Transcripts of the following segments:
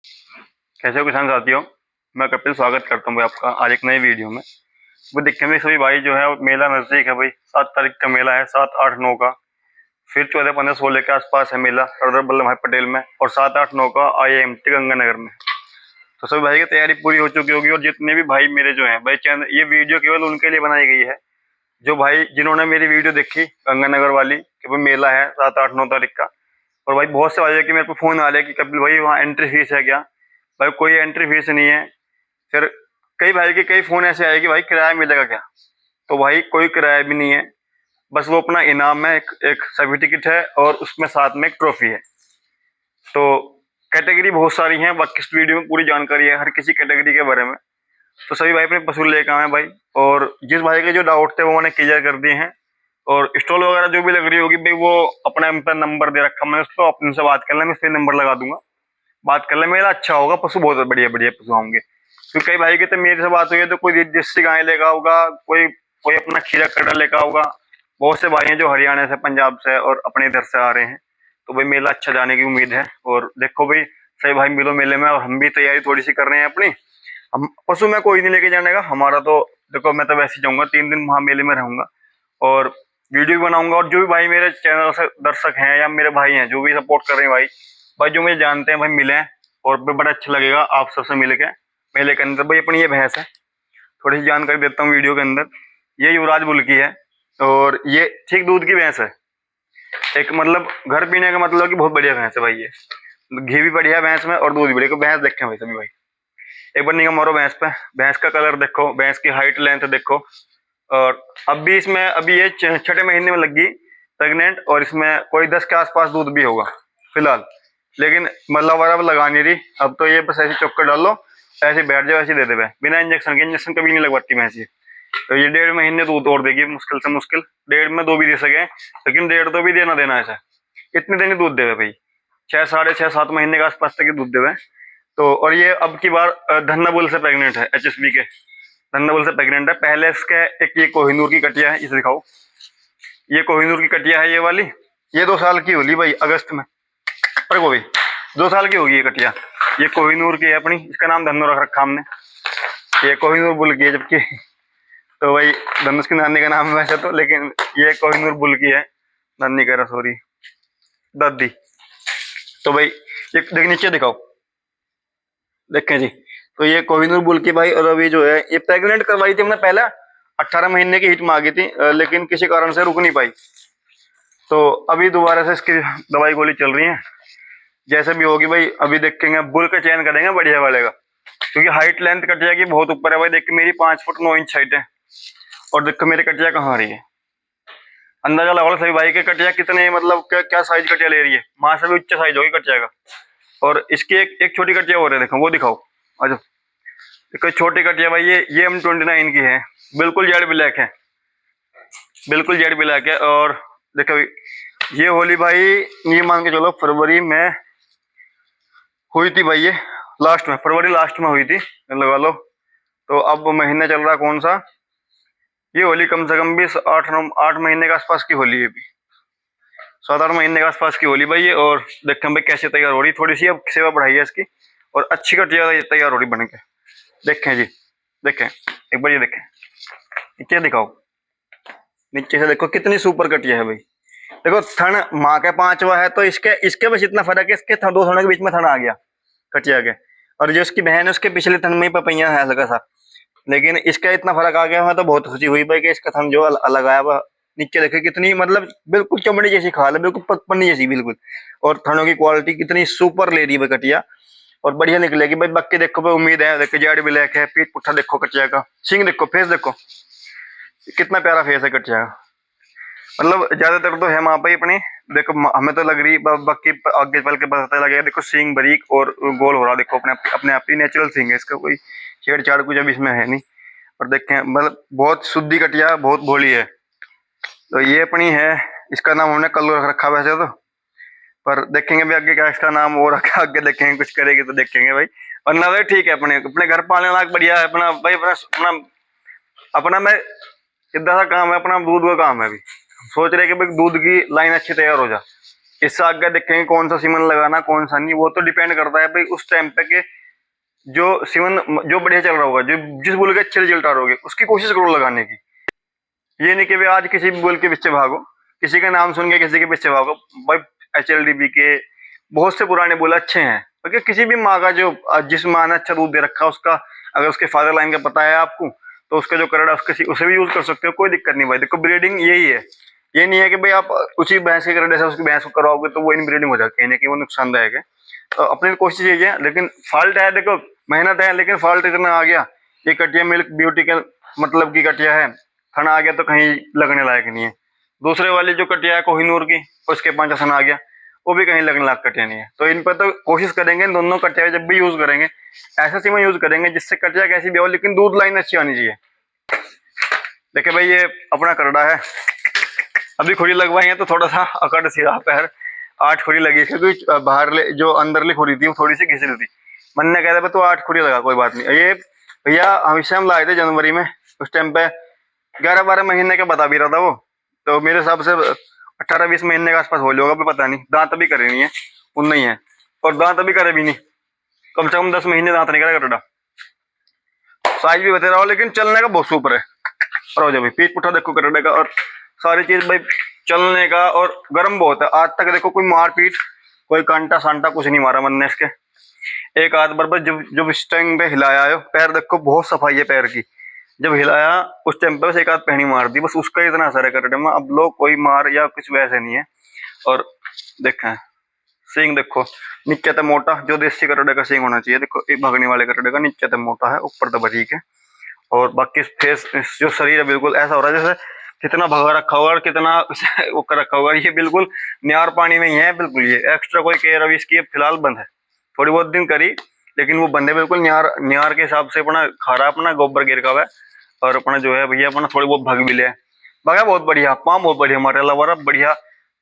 कैसे हो किसान साथियों। मैं कपिल स्वागत करता हूँ भाई आपका आज एक नई वीडियो में। वो देखने में सभी भाई जो है वो मेला नजदीक है भाई। 7 तारीख का मेला है, 7, 8, 9 का। फिर 14, 15, 16 के आसपास है मेला सरदार वल्लभ भाई पटेल में। और 7, 8, 9 का IIMT गंगानगर में। तो सभी भाई की तैयारी पूरी हो चुकी होगी। और जितने भी भाई मेरे जो है भाई चैनल, ये वीडियो केवल उनके लिए बनाई गई है जो भाई जिन्होंने मेरी वीडियो देखी गंगानगर वाली कि भाई मेला है 7, 8, 9 तारीख का। और भाई बहुत से भाई कि मेरे को फोन आ रहे कि कपिल भाई वहाँ एंट्री फीस है क्या। भाई कोई एंट्री फीस नहीं है। फिर कई भाई के कई फोन ऐसे आए कि भाई किराया मिलेगा क्या। तो भाई कोई किराया भी नहीं है। बस वो अपना इनाम है, एक सर्टिफिकेट है और उसमें साथ में एक ट्रॉफी है। तो कैटेगरी बहुत सारी हैं, बाकी इस वीडियो में पूरी जानकारी है हर किसी कैटेगरी के बारे में। तो सभी भाई अपने पशु लेकर आए भाई। और जिस भाई के जो डाउट थे वो मैंने क्लियर कर दिए हैं। और स्टॉल वगैरह जो भी लग रही होगी भाई वो अपना नंबर दे रखा मैंने उसको, आप उनसे बात कर लें, मैं इस पे नंबर लगा दूंगा। बात कर ले, मेरा अच्छा होगा, पशु बहुत बढ़िया बढ़िया पशु होंगे। क्योंकि कई भाई की तो मेरे से बात हुई है तो कोई देसी गाय लेगा होगा, कोई कोई अपना खीरा कड़ा लेगा होगा। बहुत से भाई हैं जो हरियाणा से, पंजाब से और अपने इधर से आ रहे हैं। तो भाई मेला अच्छा जाने की उम्मीद है। और देखो भाई सही भाई मिलो मेले में, और हम भी तैयारी थोड़ी सी कर रहे हैं अपनी। हम पशु में कोई नहीं लेके जाने का हमारा तो। देखो मैं तो वैसे ही जाऊंगा, 3 दिन वहां मेले में रहूंगा और वीडियो भी बनाऊंगा। और जो भी भाई मेरे चैनल से दर्शक हैं या मेरे भाई हैं जो भी सपोर्ट कर रहे हैं भाई, भाई जो मुझे जानते हैं भाई मिले। और भी बड़ा अच्छा लगेगा आप सबसे मिल के मेले के अंदर। भाई अपनी ये भैंस है, थोड़ी सी जानकारी देता हूँ वीडियो के अंदर। ये युवराज बुल की है और ये ठीक दूध की भैंस है। एक मतलब घर पीने का मतलब कि बहुत बढ़िया भैंस है भाई ये। घी भी बढ़िया है भैंस में और दूध भी बढ़िया। भैंस देखें भाई सभी भाई, एक बार निगाह मारो भैंस पे। भैंस का कलर देखो, भैंस की हाइट लेंथ देखो। और अब भी इसमें अभी ये 6ठे महीने में लगी प्रेग्नेंट। और इसमें कोई 10 के आसपास दूध भी होगा फिलहाल। लेकिन मतलब वगैरह लगा नहीं रही। अब तो ये बस ऐसे चौक्कर डाल लो, ऐसे बैठ जाओ, ऐसे दे दे बिना इंजेक्शन के। इंजेक्शन कभी नहीं लगवाती भैंस ये। तो ये 1.5 महीने दूध और देगी मुश्किल से मुश्किल। 1.5 में 2 भी दे सके, लेकिन 1.5 तो भी देना देना ऐसा। इतने दिन ही दूध देवे भाई, 6, 6.5, 7 महीने के आसपास तक ही दूध देवे। तो और ये अब की बार धन्ना बुल से प्रेग्नेंट है, HSB के धन्ना बुल से प्रेग्नेंट है। पहले इसके एक ये कोहिनूर की कटिया है, इसे दिखाओ। ये कोहिनूर की कटिया है ये वाली। ये 2 साल की होली भाई अगस्त में। पर वो भी 2 साल की होगी ये कटिया। ये कोहिनूर की है अपनी, इसका नाम धन्नो रख रखा हमने। ये कोहिनूर बुल की है जबकि। तो भाई धनुष की नानी का नाम है वैसे तो, लेकिन ये कोहिनूर बुल की है। नानी कह रहा सॉरी, दादी। तो भाई ये देख नीचे दिखाओ, देखें जी। तो ये कोहिनूर बुल की भाई। और अभी जो है ये प्रेग्नेंट करवाई थी हमने पहले, 18 महीने की हिट में आ गई थी, लेकिन किसी कारण से रुक नहीं पाई। तो अभी दोबारा से इसकी दवाई गोली चल रही है। जैसे भी होगी भाई अभी देखेंगे, बुल का चयन करेंगे बढ़िया वाले का। क्योंकि हाइट लेंथ कटिया की बहुत ऊपर है भाई। देख के मेरी 5 फुट 9 इंच हाइट है। और देखो मेरी कटिया कहाँ आ रही है, अंदाजा लगा लो सभी भाई के कटिया कितने मतलब क्या क्या साइज कटिया ले रही है। माँ से भी उच्च साइज होगी कटिया का। और इसकी एक छोटी कटिया हो रही है, देखो वो दिखाओ। अच्छा देखो छोटी कटिया भाई, ये M29 की है। बिल्कुल जेड ब्लैक है, बिल्कुल जेड ब्लैक है। और देखो ये होली भाई, ये मान के चलो फरवरी में हुई थी भाई। ये लास्ट में, फरवरी लास्ट में हुई थी लगा लो। तो अब महीना चल रहा कौन सा, ये होली कम से कम भी 8 महीने के आसपास की होली है अभी। 7, 8 महीने के आसपास की होली भाई ये। और देखते हैं भाई कैसे तैयार हो रही। थोड़ी सी अब सेवा बढ़ाई है इसकी और अच्छी कटिया तैयार हो रही बन के। देखें जी, देखें एक बार ये देखें, नीचे दिखाओ। नीचे से देखो कितनी सुपर कटिया है भाई। देखो थन माँ का 5वां है तो इसके इसके बस इतना फर्क है, इसके दो थनों के बीच में थन आ गया कटिया के। और जो उसकी बहन है उसके पिछले थन में ही पपैया है हल्का सा। लेकिन इसका इतना फर्क आ गया है तो बहुत खुशी हुई भाई कि इसका थन जो अलग आया वह। नीचे देखे कितनी मतलब बिल्कुल चमड़ी जैसी खाल है, बिल्कुल पन्नी जैसी बिल्कुल। और थनों की क्वालिटी कितनी सुपर ले रही है कटिया। और बढ़िया निकलेगी भाई। बाकी देखो भाई उम्मीद है। देखो जेड ब्लैक है, पीठ पुट्ठा देखो कटिया का, सिंग देखो, फेस देखो कितना प्यारा फेस है कटिया का। मतलब ज्यादातर तो है वहां पे अपनी। देखो हमें तो लग रही, बाकी आगे चल के पता लगेगा। देखो सींग बारीक और गोल हो रहा, देखो अपने आप ही नेचुरल सींग है इसका, कोई छेड़छाड़ कुछ अभी इसमें है नहीं। और देखें मतलब बहुत शुद्धि कटिया, बहुत भोली है। तो ये अपनी है, इसका नाम हमने कल्लू रख रखा वैसे तो। पर देखेंगे भाई आगे क्या इसका नाम और रखा, आगे देखेंगे कुछ करेगी तो देखेंगे भाई। वरना भाई ठीक है, अपने अपने घर पालने वाला बढ़िया है अपना भाई। अपना अपना अपना मैं सीधा सा काम है, अपना दूध का काम है। अभी सोच रहे कि भाई दूध की लाइन अच्छी तैयार हो जा, इससे आगे देखेंगे कौन सा सीमन लगाना कौन सा नहीं, वो तो डिपेंड करता है भाई उस टाइम पे कि जो सीमन जो बढ़िया चल रहा होगा, जो जिस बुल के अच्छे रिजल्ट आ रहे होंगे उसकी कोशिश करो लगाने की। ये नहीं कि भाई आज किसी भी बुल के पीछे भागो, किसी का नाम सुन के किसी के पीछे भागो। भाई HLDB के बहुत से पुराने बुल अच्छे हैं, क्योंकि किसी भी माँ का जो जिस माँ ने अच्छा दूध दे रखा है उसका अगर उसके फादर लाइन का पता है आपको, तो उसका जो करड़ा उसके उसे भी यूज कर सकते हो, कोई दिक्कत नहीं भाई। देखो ब्रीडिंग यही है, ये नहीं है कि भाई आप उसी भैंस के करड़े से उसकी भैंस को करवाओगे तो वो इनब्रीडिंग हो जाती है, नहीं कि वो नुकसानदायक है। तो अपनी कोशिश यही है, लेकिन फॉल्ट है, देखो मेहनत है, लेकिन फॉल्ट इतना आ गया, ये कटिया मिल्क ब्यूटी के मतलब की कटिया है, थन आ गया तो कहीं लगने लायक नहीं है। दूसरे वाली जो कटिया है कोहिनूर की, उसके 5 थन आ गया, वो भी कहीं लगने लायक कटिया नहीं है। तो इन पर तो कोशिश करेंगे दोनों कटिया जब भी यूज करेंगे ऐसा सीमा यूज करेंगे जिससे कटिया कैसी भी हो लेकिन दूध लाइन अच्छी आनी चाहिए। देखिए भाई ये अपना करड़ा है, अभी खुरी लगवाई है तो थोड़ा सा अकड़ सी रहा पैर, 8 खुरी लगी क्योंकि बाहर जो अंदरली खुरी थी वो थोड़ी सी घिसी थी। मन ने कहता तो 8 खुरी लगा, कोई बात नहीं। ये भैया हमेशा हम लाए थे जनवरी में, उस टाइम पे 11-12 महीने का बता भी रहा था वो, तो मेरे हिसाब से 18-20 महीने के आसपास हो होगा, भी पता नहीं। दांत अभी करे नहीं है, उन नहीं है, और दांत अभी करे भी नहीं, कम से कम 10 महीने दांत नहीं करा कटड़ा। साइज भी बता रहा हो लेकिन चलने का बहुत सुपर है। और हो जाए भाई पीठ पुठा देखो कटड़े का, और सारी चीज भाई चलने का, और गर्म बहुत है। आज तक देखो कोई मारपीट कोई कांटा सांटा कुछ नहीं मारा मन ने इसके। एक आध बार बस जब जब इस टाइम पे हिलाया है, पैर देखो बहुत सफाई है पैर की, जब हिलाया उस टाइम पे बस एक आध पहनी मार दी, बस उसका ही इतना असर है कटड़े में। अब लोग कोई मार या कुछ वैसे नहीं है। और देखें सींग देखो नीचे तक मोटा, जो देसी कटड़े का सींग होना चाहिए। देखो एक भागने वाले कटड़े का नीचे तक मोटा है, ऊपर तक बारीक है, और बाकी फेस जो शरीर है बिल्कुल ऐसा हो रहा है जैसे कितना भगा रखा होगा और कितना वो कर रखा होगा। ये बिल्कुल नियार पानी में ही है बिल्कुल, ये एक्स्ट्रा कोई केयर अभी इसकी फिलहाल बंद है, थोड़ी बहुत दिन करी लेकिन वो बंद है बिल्कुल। नियार नियार के हिसाब से अपना खा रहा, अपना गोबर गिर का हुआ है, और अपना जो है भैया अपना थोड़ी बहुत भाग भी ले भागा। बहुत बढ़िया पाँव, बहुत बढ़िया माशाल्लाह वाला, बढ़िया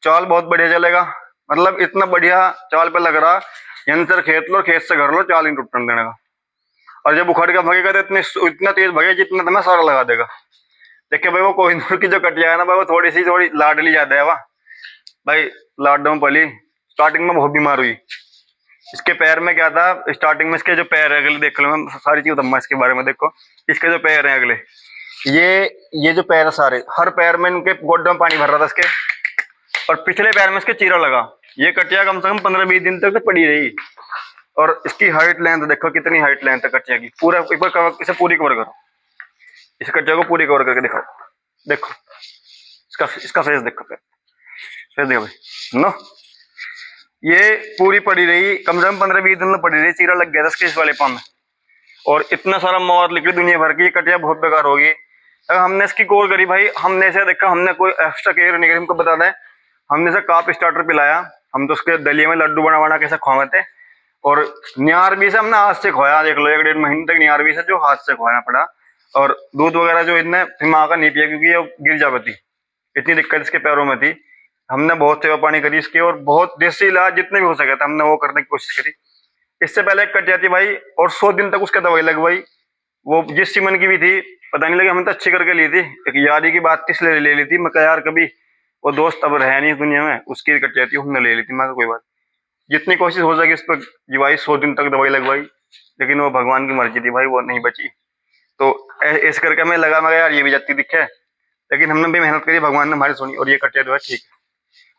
चाल, बहुत बढ़िया चलेगा। मतलब इतना बढ़िया चाल पे लग रहा, यंत्र खेत लो खेत से घर लो, चाल ही टूटने देने का। और जब उखड़ के भागेगा तो इतना तेज भागे जितना तुम्हें सारा लगा देगा। देखिए भाई वो कोहिनूर की जो कटिया है ना भाई, वो थोड़ी लाडली ज्यादा है। वाह भाई लाडो में पली, स्टार्टिंग में बहुत बीमार हुई। इसके पैर में क्या था, स्टार्टिंग में इसके जो पैर है अगले देख लो, मैं सारी चीज बताऊंगा इसके बारे में। देखो इसके जो पैर है अगले, ये जो पैर है सारे, हर पैर में इनके गोड्डे में पानी भर रहा था इसके, और पिछले पैर में इसके चीरा लगा। ये कटिया कम से कम 15-20 दिन तक तो पड़ी रही। और इसकी हाइट लेंथ देखो कितनी हाइट लेंथ है कटिया की, पूरा एक बार कवर, इसे पूरी कवर करो, इस कटिया को पूरी कवर करके दिखाओ। देखो इसका फेस देखो, फेस देखो भाई नो, ये पूरी पड़ी रही कम से कम 15-20 दिन में पड़ी रही, चीरा लग गया था इसके इस वाले पाँव में, और इतना सारा मौत निकली दुनिया भर की। ये कटिया बहुत बेकार होगी। अगर हमने इसकी गौर करी भाई, हमने इसे देखा, हमने कोई एक्स्ट्रा केयर नहीं करी। हमको बता दें, हमने इसे काप स्टार्टर पिलाया, हम तो उसके दलिए में लड्डू बना बना कैसे खुआए थे, और नियार भी से हमने हाथ से खुआया। देख लो 1-1.5 महीने तक नियार भी से जो हाथ से खुआना पड़ा, और दूध वगैरह जो इतने माँ का नहीं पिया क्योंकि ये गिर जाती थी, इतनी दिक्कत इसके पैरों में थी। हमने बहुत सेवा पानी करी इसकी, और बहुत देसी इलाज जितने भी हो सके था हमने वो करने की कोशिश करी। इससे पहले एक कटिया थी भाई, और 100 दिन तक उसका दवाई लगवाई, वो जिस सीमन की भी थी पता नहीं लगी, हमने तो अच्छी करके ली थी, एक यारी की बात थी इसलिए ले ली थी। मैं कहा यार कभी वो दोस्त अब रहे नहीं इस दुनिया में, उसकी कटिया थी हमने ले ली थी। मैं कोई बात, जितनी कोशिश हो सकी इस पर जीवाई, 100 दिन तक दवाई लगवाई, लेकिन वो भगवान की मर्जी थी भाई, वो नहीं बची। तो इस करके मैं लगा यार ये भी जाती दिखे, लेकिन हमने भी मेहनत करी, भगवान ने हमारी सुनी, और ये कटिया जो है ठीक है,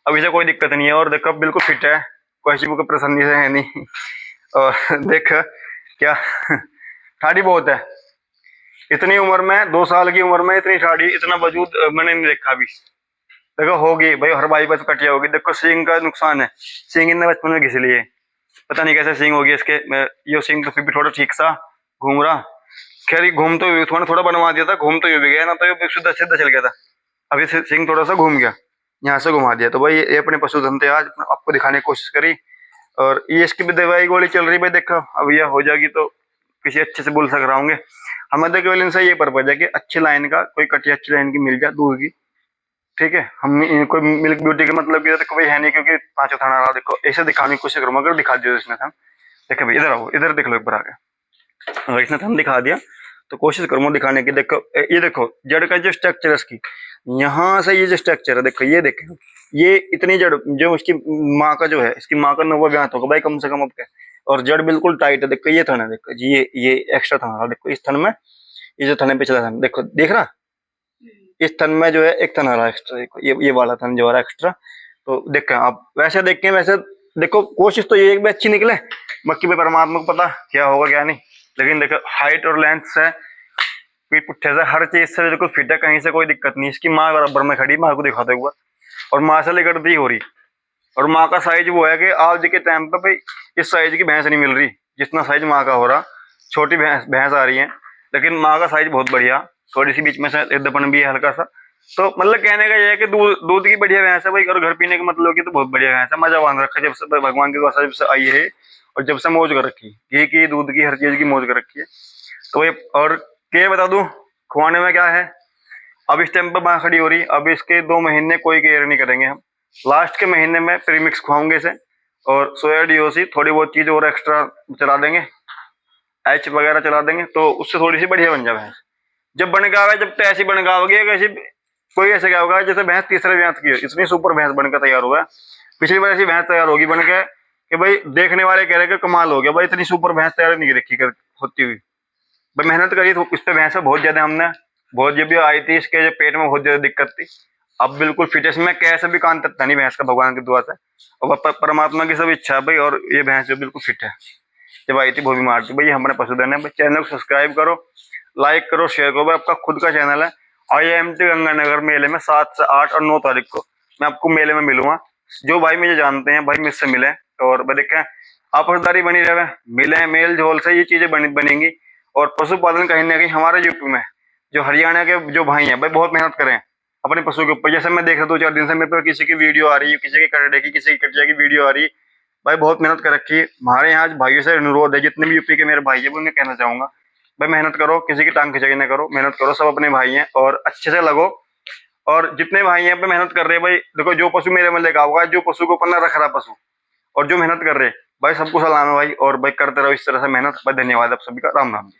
अब इसे कोई दिक्कत नहीं है। और देखो बिल्कुल फिट है, कोई किसी को परेशानी से है नहीं। और देख क्या ठाड़ी बहुत है, इतनी उम्र में, 2 साल की उम्र में इतनी ठाड़ी, इतना वजूद मैंने नहीं देखा अभी। देखो होगी भाई, हर भाई पर कटिया होगी। देखो सींग का नुकसान है, सींग इनने बचपन में घिस लिए, पता नहीं कैसे सींग होगी इसके। ये सींग तो फिर भी थोड़ा ठीक सा घूम रहा, खैर घूम तो थोड़ा बनवा दिया था, घूम तो ये भी गया ना, तो ये सीधा सीधा चल गया था। अभी सिंह थोड़ा सा घूम गया, यहाँ से घुमा दिया। तो भाई ये अपने पशुधन थे, आज आपको दिखाने की कोशिश करी, और ये इसकी भी दवाई गोली चल रही भाई। देखो अब यह हो जाएगी तो किसी अच्छे से बोल सक रहा होंगे। हमारे केवल इनसे ये पर्पज है कि अच्छी लाइन का कोई कटिया अच्छी लाइन की मिल जाए दूध की, ठीक है। हम कोई मिल्क ब्यूटी का मतलब भी तो कोई है नहीं, क्योंकि 5 थाना रहा। देखो ऐसे दिखाने की कोशिश करूंगा, अगर दिखा दिया इसने थम, देखो भाई इधर आओ, इधर देख लो एक बार आगे, अगर इसने थम दिखा दिया तो कोशिश करूंगा दिखाने की। देखो ये देखो जड़ का जो स्ट्रक्चर है इसकी, यहाँ से ये जो स्ट्रक्चर है देखो, ये देखो ये इतनी जड़ जो उसकी माँ का जो है, इसकी माँ का 90 ब्यात होगा भाई कम से कम अब के। और जड़ बिल्कुल टाइट है। देखो ये थन है, देखो जी ये एक्स्ट्रा थन है, देखो इस थन में, ये जो थन है पिछला थन देखो, देख रहा, इस थन में जो है एक थन आ रहा एक्स्ट्रा, देखो ये वाला थन जो आ रहा एक्स्ट्रा। तो देखें आप, वैसे देखें वैसे देखो, कोशिश तो ये एक भी अच्छी निकले, बाकी भाई परमात्मा को पता क्या होगा क्या नहीं। लेकिन देखो हाइट और लेंथ से, पीठ पुट्ठे से, हर चीज से बिल्कुल फिट है, कहीं से कोई दिक्कत नहीं। इसकी माँ बराबर में खड़ी, माँ को दिखाते हुआ, और माँ से लेकर दी हो रही। और माँ का साइज वो है कि आज के टाइम पे भाई इस साइज की भैंस नहीं मिल रही जितना साइज माँ का हो रहा। छोटी भैंस भैंस आ रही है, लेकिन माँ का साइज बहुत बढ़िया, थोड़ी सी बीच में से इधपन भी है हल्का सा। तो मतलब कहने का ये है कि दूध की बढ़िया भैंस है भाई, और घर पीने के मतलब की तो बहुत बढ़िया भैंस है। मजा बांध रखा जब से भगवान की कृपा जब से आई है, और जब से मौज कर रखी, घी की दूध की हर चीज की मौज कर रखी है। तो ये और क्या बता दूं खुआने में क्या है। अब इस टाइम पर माँ खड़ी हो रही, अब इसके 2 महीने कोई केयर नहीं करेंगे हम। लास्ट के महीने में प्रीमिक्स खुआऊंगे इसे, और सोया डीओसी थोड़ी बहुत चीज और एक्स्ट्रा चला देंगे, एच वगैरह चला देंगे, तो उससे थोड़ी सी बढ़िया बन जाए भैंस। जब बन गया, जब तो ऐसी बन गया होगी कैसी, कोई ऐसे क्या होगा जैसे भैंस तीसरे ब्यात की, इतनी सुपर भैंस बनकर तैयार हुआ है। पिछली बार ऐसी भैंस तैयार होगी बन के कि भाई देखने वाले कह रहे कि कमाल हो गया भाई, इतनी सुपर भैंस तैयार नहीं देखी होती हुई। भाई मेहनत करी तो इस पे भैंस बहुत ज्यादा हमने, बहुत जब भी आई थी इसके जो पेट में बहुत ज्यादा दिक्कत थी। अब बिल्कुल फिटनेस में कैसे भी कान तकता नहीं भैंस का, भगवान की दुआ से और परमात्मा की सब इच्छा है भाई। और ये भैंस जो बिल्कुल फिट है, जब आई थी वो बीमार थी भाई। हमारे पशुधन है भाई, चैनल को सब्सक्राइब करो, लाइक करो, शेयर करो भाई। आपका खुद का चैनल है। IIMT गंगानगर मेले में 7 से 8 और 9 तारीख को मैं आपको मेले में मिलूंगा। जो भाई मुझे जानते हैं भाई मुझसे मिले, और देखें आपसदारी बनी रहे, मिले मेल जोल से ये चीजें बनेंगी। और पशुपालन कहीं ना कहीं हमारे यूपी में, जो हरियाणा के जो भाई हैं भाई बहुत मेहनत करें अपने पशु के ऊपर। जैसे मैं देख रहा हूँ 2-4 दिन से मेरे पे किसी की वीडियो आ रही है, किसी के कटड़े की, किसी की कटिया की वीडियो आ रही है भाई, बहुत मेहनत कर रखी है। हमारे यहाँ भाइयों से अनुरोध है, जितने भी यूपी के मेरे भाई है वो उन्हें कहना चाहूंगा भाई मेहनत करो, किसी की टांग खिंचाई ना करो, मेहनत करो, सब अपने भाई हैं और अच्छे से लगो। और जितने भाई हैं पे मेहनत कर रहे हैं भाई, देखो जो पशु मेरे में लेकर होगा, जो पशु को पन्ना रख रहा पशु, और जो मेहनत कर रहे हैं भाई, सबको सलाम है भाई। और भाई करते रहो इस तरह से मेहनत भाई। धन्यवाद आप सभी का, राम राम जी।